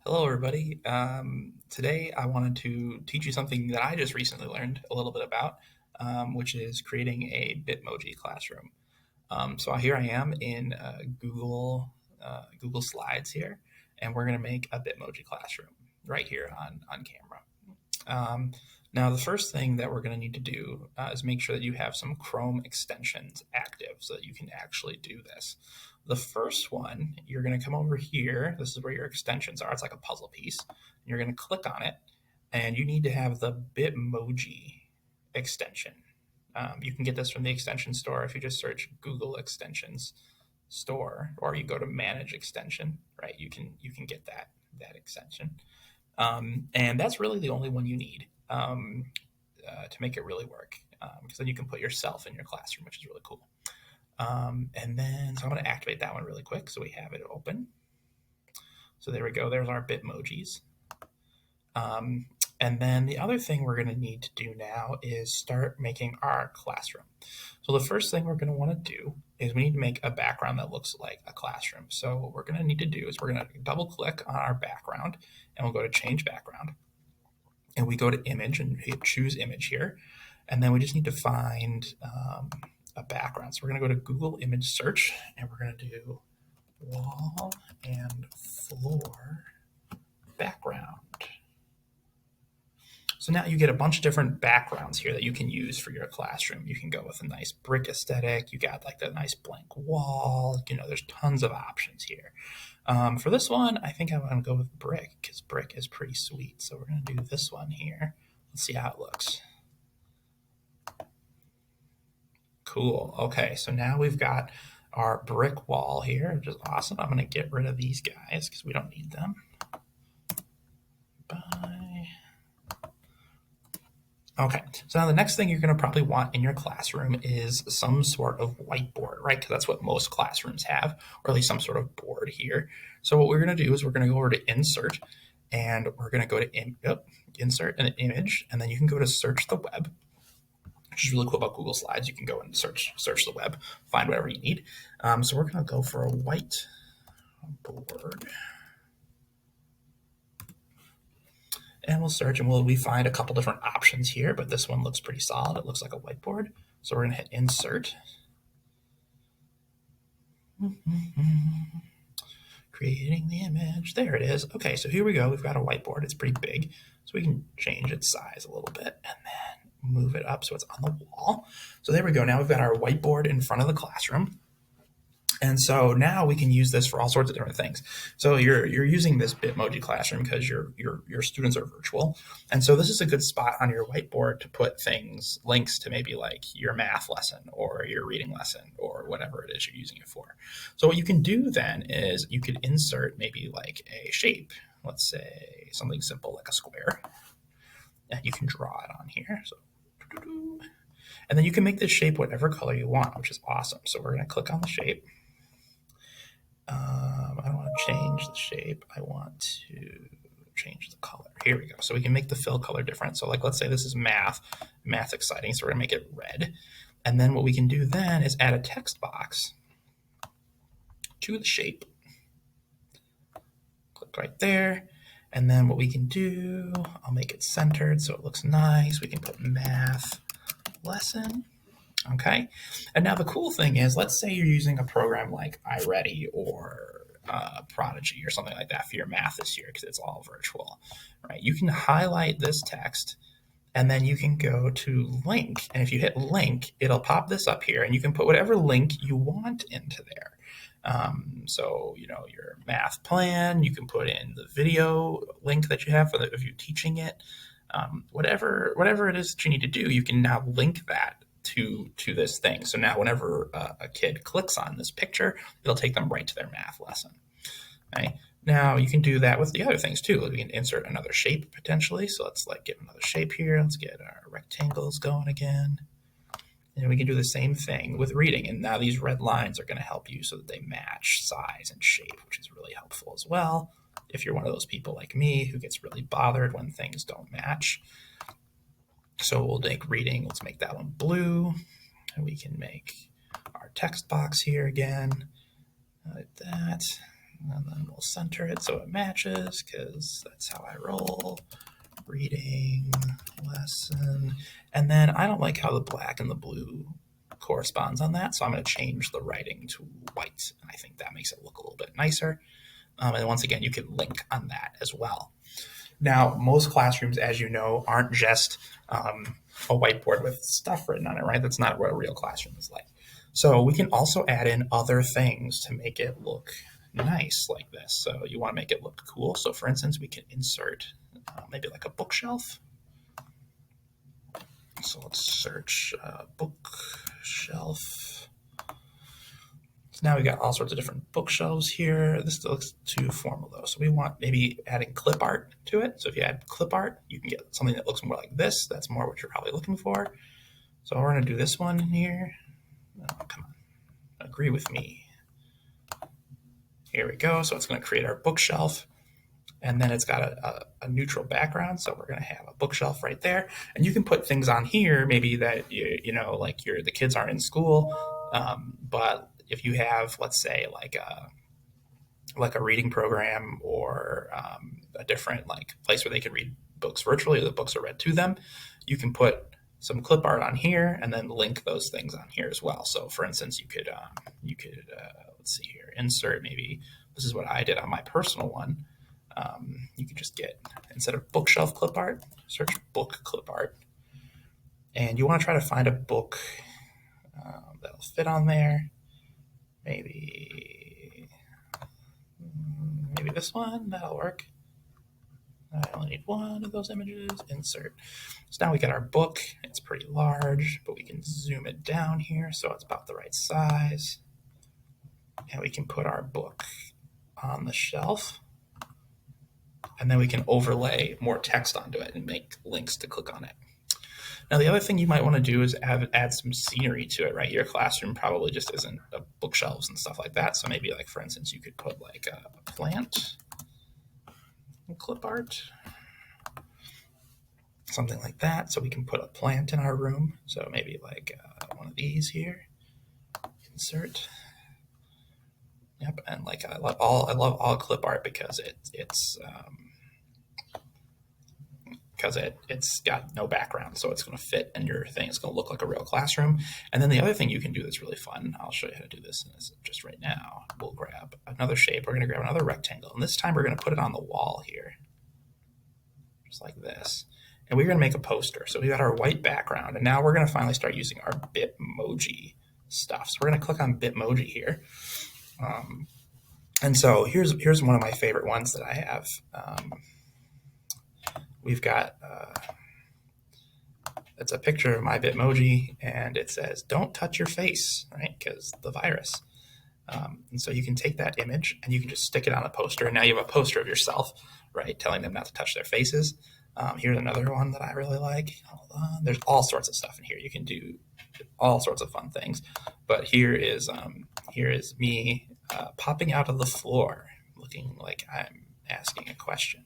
Hello, everybody. Today, I wanted to teach you something that I just recently learned a little bit about, which is creating a Bitmoji classroom. So here I am in Google Slides here, and we're going to make a Bitmoji classroom right here on camera. Um, Now, the first thing that we're going to need to do is make sure that you have some Chrome extensions active so that you can actually do this. The first one, you're going to come over here. This is where your extensions are. It's like a puzzle piece. You're going to click on it, and you need to have the Bitmoji extension. You can get this from the extension store if you just search Google Extensions store, or you go to Manage Extension. Right, you can get that extension. And that's really the only one you need to make it really work. Because then you can put yourself in your classroom, which is really cool. And then, so I'm going to activate that one really quick so we have it open. So there we go. There's our Bitmojis. Um, and then the other thing we're going to need to do now is start making our classroom. So the first thing we're going to want to do is we need to make a background that looks like a classroom. So what we're going to need to do is we're going to double click on our background and we'll go to change background. And we go to image and hit choose image here. And then we just need to find a background. So we're going to go to Google image search and we're going to do wall and floor background. So now you get a bunch of different backgrounds here that you can use for your classroom. You can go with a nice brick aesthetic. You got like the nice blank wall. There's tons of options here. For this one, I think I want to go with brick because brick is pretty sweet. So we're going to do this one here. Let's see how it looks. Cool. Okay, so now we've got our brick wall here, which is awesome. I'm going to get rid of these guys because we don't need them. Bye. Okay, so now the next thing you're going to probably want in your classroom is some sort of whiteboard, right? Because that's what most classrooms have, or at least some sort of board here. So what we're going to do is we're going to go over to Insert, and we're going to go to Insert an image, and then you can go to Search the Web, which is really cool about Google Slides. You can go and search the web, find whatever you need. So we're going to go for a white board. And we'll search and we find a couple different options here, but this one looks pretty solid. It looks like a whiteboard. So we're going to hit Insert. Creating the image. There it is. Okay, so here we go. We've got a whiteboard. It's pretty big. So we can change its size a little bit and then move it up so it's on the wall. So there we go. Now we've got our whiteboard in front of the classroom. And so now we can use this for all sorts of different things. So you're using this Bitmoji classroom because your students are virtual, and so this is a good spot on your whiteboard to put things, links to maybe like your math lesson or your reading lesson or whatever it is you're using it for. So what you can do then is you could insert maybe like a shape. Let's say something simple like a square, and you can draw it on here. So. And then you can make this shape whatever color you want, which is awesome. So we're going to click on the shape. I don't want to change the shape. I want to change the color. Here we go. So we can make the fill color different. So like, let's say this is math. Math's exciting, so we're going to make it red. And then what we can do then is add a text box to the shape. Click right there. And then what we can do, I'll make it centered so it looks nice. We can put math lesson. Okay. And now the cool thing is, let's say you're using a program like iReady or Prodigy or something like that for your math this year because it's all virtual, right? You can highlight this text and then you can go to link. And if you hit link, it'll pop this up here and you can put whatever link you want into there. So, your math plan, you can put in the video link that you have of you teaching it. Whatever it is that you need to do, you can now link that to this thing. So now whenever a kid clicks on this picture, it'll take them right to their math lesson. Right? Now you can do that with the other things too. We can insert another shape potentially. So let's get another shape here. Let's get our rectangles going again. And we can do the same thing with reading. And now these red lines are going to help you so that they match size and shape, which is really helpful as well. If you're one of those people like me who gets really bothered when things don't match. So we'll make reading, let's make that one blue. And we can make our text box here again, like that. And then we'll center it so it matches because that's how I roll. Reading lesson. And then I don't like how the black and the blue corresponds on that, so I'm going to change the writing to white. And I think that makes it look a little bit nicer. And once again, you can link on that as well. Now, most classrooms, as you know, aren't just a whiteboard with stuff written on it, right? That's not what a real classroom is like. So we can also add in other things to make it look nice like this. So you want to make it look cool. So for instance, we can insert maybe like a bookshelf. So let's search bookshelf. So now we got all sorts of different bookshelves here. This looks too formal though. So we want maybe adding clip art to it. So if you add clip art, you can get something that looks more like this. That's more what you're probably looking for. So we're going to do this one here. Oh, come on. Agree with me. Here we go. So it's going to create our bookshelf. And then it's got a neutral background. So we're going to have a bookshelf right there. And you can put things on here, maybe that, you know, like the kids aren't in school. But if you have, let's say, like a reading program or a different like place where they can read books virtually or the books are read to them, you can put some clip art on here and then link those things on here as well. So for instance, you could let's see here, insert, maybe this is what I did on my personal one. You could just get, instead of bookshelf clip art, search book clip art. And you want to try to find a book that'll fit on there. Maybe this one, that'll work. I only need one of those images, insert. So now we got our book. It's pretty large, but we can zoom it down here so it's about the right size. And we can put our book on the shelf. And then we can overlay more text onto it and make links to click on it. Now, the other thing you might want to do is add some scenery to it, right? Your classroom probably just isn't bookshelves and stuff like that. So maybe, like, for instance, you could put like a plant, clip art, something like that. So we can put a plant in our room. So maybe like one of these here, insert. Yep, and like I love all clip art because it's got no background, so it's going to fit in your thing. It's going to look like a real classroom. And then the other thing you can do that's really fun, I'll show you how to do this just right now. We'll grab another shape. We're going to grab another rectangle, and this time we're going to put it on the wall here, just like this. And we're going to make a poster. So we got our white background, and now we're going to finally start using our Bitmoji stuff. So we're going to click on Bitmoji here. And so here's one of my favorite ones that I have. We've got, it's a picture of my Bitmoji, and it says, "Don't touch your face," right? Because the virus. And so you can take that image and you can just stick it on a poster. And now you have a poster of yourself, right? Telling them not to touch their faces. Here's another one that I really like. Hold on. There's all sorts of stuff in here. You can do all sorts of fun things. But here is me popping out of the floor, looking like I'm asking a question.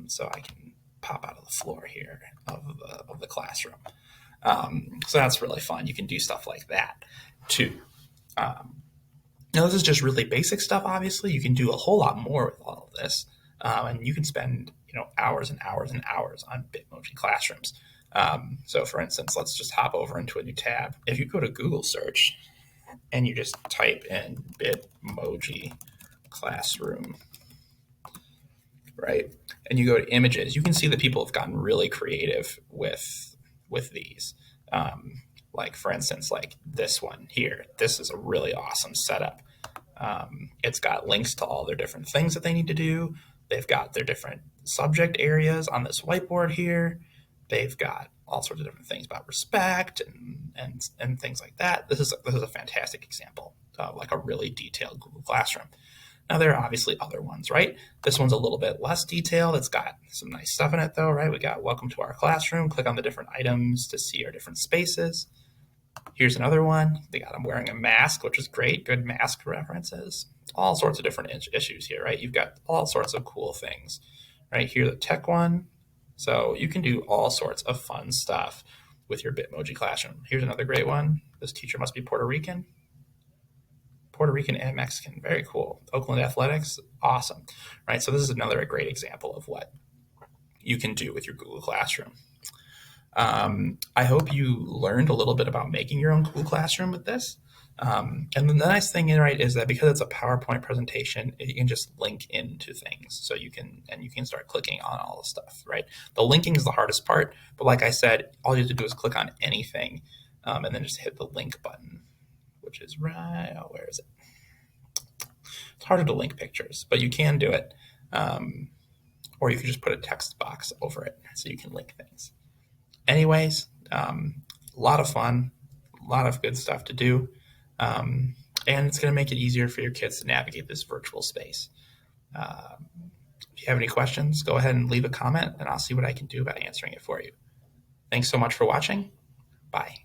So I can pop out of the floor here of the classroom. So that's really fun. You can do stuff like that too. Now this is just really basic stuff. Obviously, you can do a whole lot more with all of this, and you can spend hours and hours and hours on Bitmoji classrooms. So for instance, let's just hop over into a new tab. If you go to Google search and you just type in Bitmoji classroom, right? And you go to images, you can see that people have gotten really creative with these. Like for instance, like this one here, this is a really awesome setup. It's got links to all their different things that they need to do. They've got their different subject areas on this whiteboard here. They've got all sorts of different things about respect and things like that. This is a fantastic example of like a really detailed Google Classroom. Now, there are obviously other ones, right? This one's a little bit less detailed. It's got some nice stuff in it, though, right? We got welcome to our classroom. Click on the different items to see our different spaces. Here's another one. They got them wearing a mask, which is great. Good mask references. All sorts of different issues here, right? You've got all sorts of cool things. Right here, the tech one. So you can do all sorts of fun stuff with your Bitmoji classroom. Here's another great one. This teacher must be Puerto Rican. Puerto Rican and Mexican. Very cool. Oakland Athletics, awesome. Right. So this is another great example of what you can do with your Google Classroom. I hope you learned a little bit about making your own Google Classroom with this. And then the nice thing, right, is that because it's a PowerPoint presentation, you can just link into things. So you can start clicking on all the stuff, right? The linking is the hardest part, but like I said, all you have to do is click on anything, and then just hit the link button, which is right. Oh, where is it? It's harder to link pictures, but you can do it. Or you can just put a text box over it so you can link things. Anyways, a lot of fun, a lot of good stuff to do. And it's going to make it easier for your kids to navigate this virtual space. If you have any questions, go ahead and leave a comment and I'll see what I can do about answering it for you. Thanks so much for watching. Bye.